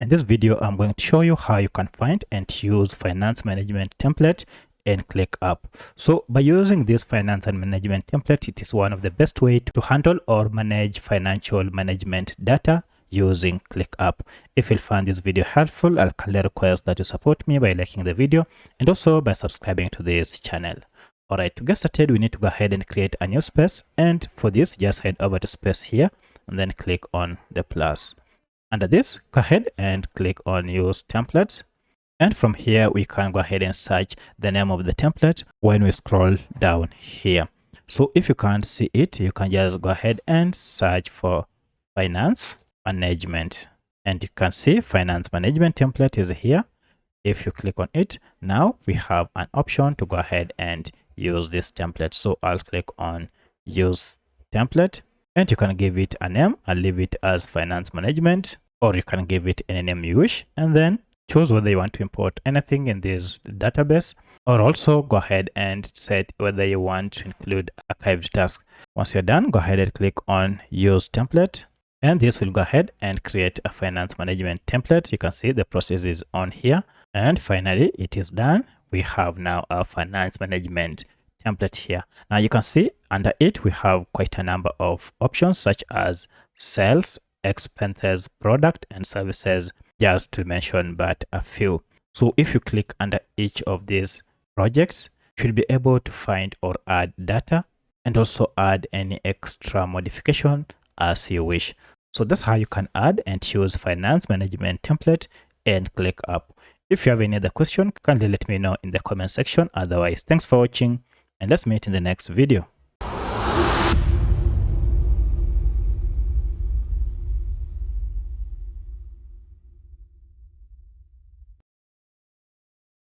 In this video, I'm going to show you how you can find and use finance management template in ClickUp. So by using this finance and management template, it is one of the best way to handle or manage financial management data using ClickUp. If you find this video helpful, I'll kindly request that you support me by liking the video and also by subscribing to this channel. Alright, to get started, we need to go ahead and create a new space. And for this, just head over to space here and then click on the plus. Under this, go ahead and click on use templates. And from here, we can go ahead and search the name of the template when we scroll down here. So if you can't see it, you can just go ahead and search for finance management. And you can see finance management template is here. If you click on it, now we have an option to go ahead and use this template. So I'll click on use template and you can give it a name. I'll leave it as finance management, or you can give it any name you wish and then choose whether you want to import anything in this database, or also go ahead and set whether you want to include archived tasks. Once you're done, go ahead and click on use template. And this will go ahead and create a finance management template. You can see the process is on here. And finally, it is done. We have now a finance management template here. Now you can see under it, we have quite a number of options such as sales, expenses, product, and services, just to mention but a few. So if you click under each of these projects, you'll be able to find or add data and also add any extra modification as you wish. So that's how you can add and use finance management template and ClickUp. If you have any other question, kindly let me know in the comment section. Otherwise, thanks for watching and let's meet in the next video.